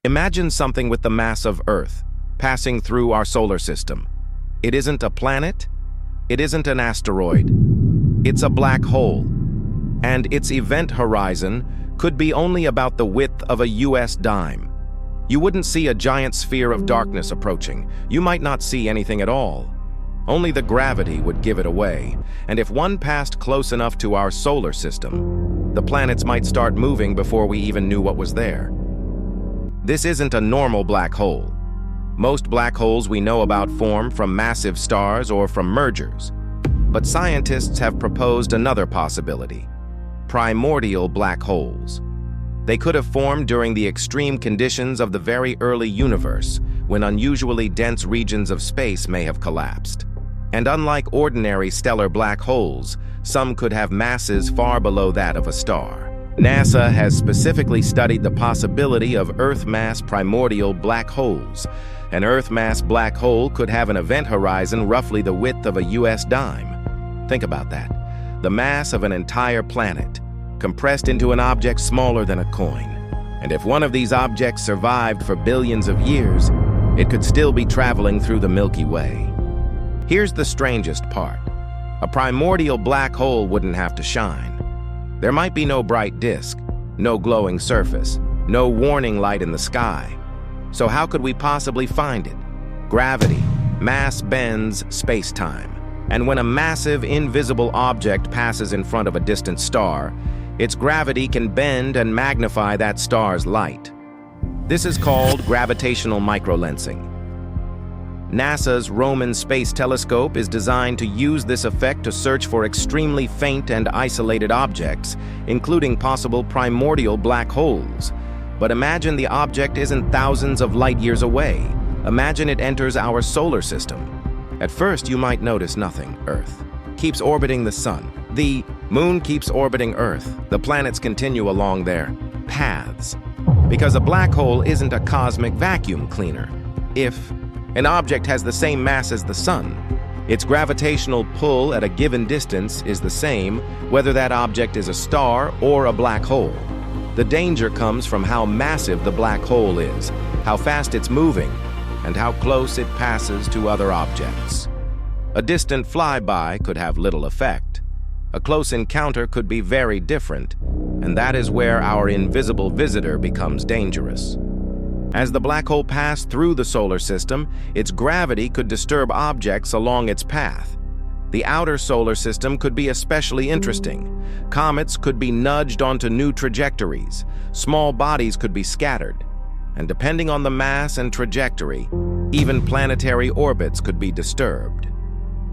Imagine something with the mass of Earth, passing through our solar system. It isn't a planet, it isn't an asteroid, it's a black hole. And its event horizon could be only about the width of a US dime. You wouldn't see a giant sphere of darkness approaching. You might not see anything at all. Only the gravity would give it away, and if one passed close enough to our solar system, the planets might start moving before we even knew what was there. This isn't a normal black hole. Most black holes we know about form from massive stars or from mergers. But scientists have proposed another possibility: primordial black holes. They could have formed during the extreme conditions of the very early universe, when unusually dense regions of space may have collapsed. And unlike ordinary stellar black holes, some could have masses far below that of a star. NASA has specifically studied the possibility of Earth-mass primordial black holes. An Earth-mass black hole could have an event horizon roughly the width of a US dime. Think about that. The mass of an entire planet, compressed into an object smaller than a coin. And if one of these objects survived for billions of years, it could still be traveling through the Milky Way. Here's the strangest part. A primordial black hole wouldn't have to shine. There might be no bright disk, no glowing surface, no warning light in the sky. So how could we possibly find it? Gravity. Mass bends space-time. And when a massive, invisible object passes in front of a distant star, its gravity can bend and magnify that star's light. This is called gravitational microlensing. NASA's Roman Space Telescope is designed to use this effect to search for extremely faint and isolated objects, including possible primordial black holes. But imagine the object isn't thousands of light years away. Imagine it enters our solar system. At first, you might notice nothing. Earth keeps orbiting the sun. The moon keeps orbiting Earth. The planets continue along their paths. Because a black hole isn't a cosmic vacuum cleaner. If an object has the same mass as the sun, its gravitational pull at a given distance is the same whether that object is a star or a black hole. The danger comes from how massive the black hole is, how fast it's moving, and how close it passes to other objects. A distant flyby could have little effect. A close encounter could be very different, and that is where our invisible visitor becomes dangerous. As the black hole passed through the solar system, its gravity could disturb objects along its path. The outer solar system could be especially interesting. Comets could be nudged onto new trajectories. Small bodies could be scattered. And depending on the mass and trajectory, even planetary orbits could be disturbed.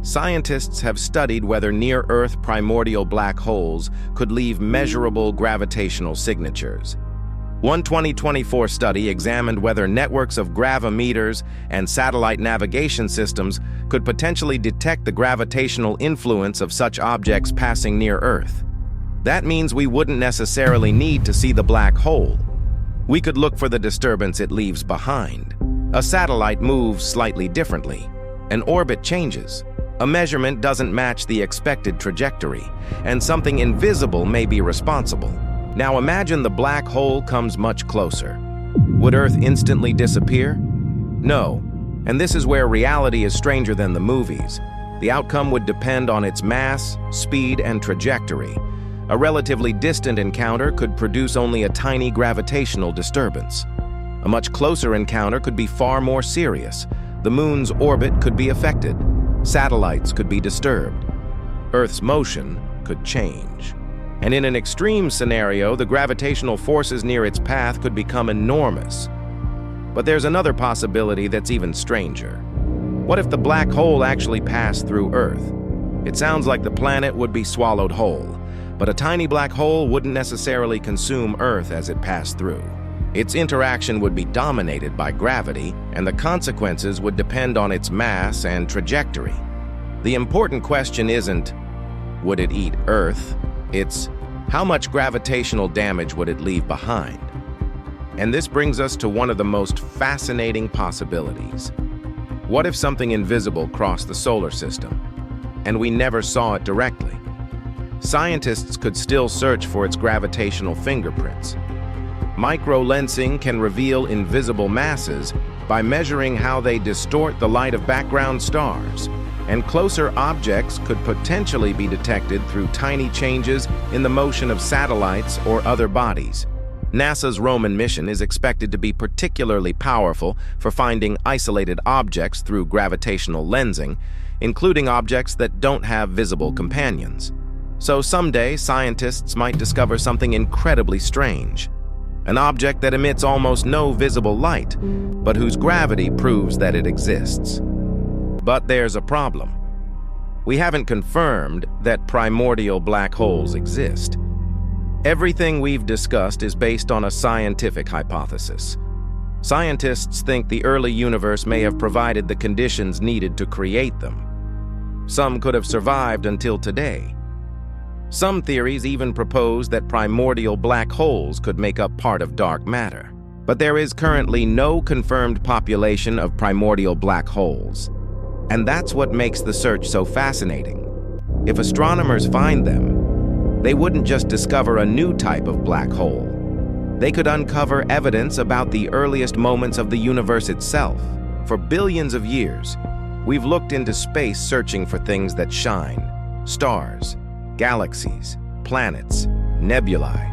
Scientists have studied whether near-Earth primordial black holes could leave measurable gravitational signatures. One 2024 study examined whether networks of gravimeters and satellite navigation systems could potentially detect the gravitational influence of such objects passing near Earth. That means we wouldn't necessarily need to see the black hole. We could look for the disturbance it leaves behind. A satellite moves slightly differently. An orbit changes. A measurement doesn't match the expected trajectory, and something invisible may be responsible. Now imagine the black hole comes much closer. Would Earth instantly disappear? No, and this is where reality is stranger than the movies. The outcome would depend on its mass, speed, and trajectory. A relatively distant encounter could produce only a tiny gravitational disturbance. A much closer encounter could be far more serious. The moon's orbit could be affected. Satellites could be disturbed. Earth's motion could change. And in an extreme scenario, the gravitational forces near its path could become enormous. But there's another possibility that's even stranger. What if the black hole actually passed through Earth? It sounds like the planet would be swallowed whole, but a tiny black hole wouldn't necessarily consume Earth as it passed through. Its interaction would be dominated by gravity, and the consequences would depend on its mass and trajectory. The important question isn't, would it eat Earth? It's, how much gravitational damage would it leave behind? And this brings us to one of the most fascinating possibilities. What if something invisible crossed the solar system, and we never saw it directly? Scientists could still search for its gravitational fingerprints. Microlensing can reveal invisible masses by measuring how they distort the light of background stars, and closer objects could potentially be detected through tiny changes in the motion of satellites or other bodies. NASA's Roman mission is expected to be particularly powerful for finding isolated objects through gravitational lensing, including objects that don't have visible companions. So someday, scientists might discover something incredibly strange. An object that emits almost no visible light, but whose gravity proves that it exists. But there's a problem. We haven't confirmed that primordial black holes exist. Everything we've discussed is based on a scientific hypothesis. Scientists think the early universe may have provided the conditions needed to create them. Some could have survived until today. Some theories even propose that primordial black holes could make up part of dark matter. But there is currently no confirmed population of primordial black holes. And that's what makes the search so fascinating. If astronomers find them, they wouldn't just discover a new type of black hole. They could uncover evidence about the earliest moments of the universe itself. For billions of years, we've looked into space searching for things that shine: stars, galaxies, planets, nebulae.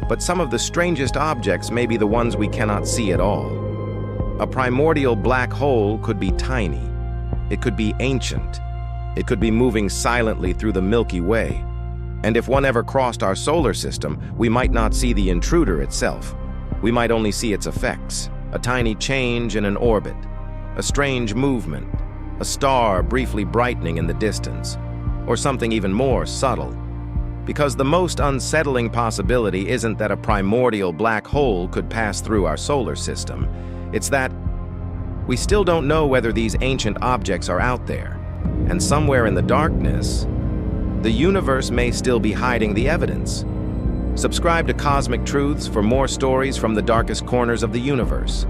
But some of the strangest objects may be the ones we cannot see at all. A primordial black hole could be tiny. It could be ancient. It could be moving silently through the Milky Way. And if one ever crossed our solar system, we might not see the intruder itself. We might only see its effects: a tiny change in an orbit, a strange movement, a star briefly brightening in the distance, or something even more subtle. Because the most unsettling possibility isn't that a primordial black hole could pass through our solar system. It's that we still don't know whether these ancient objects are out there, and somewhere in the darkness, the universe may still be hiding the evidence. Subscribe to Cosmic Truths for more stories from the darkest corners of the universe.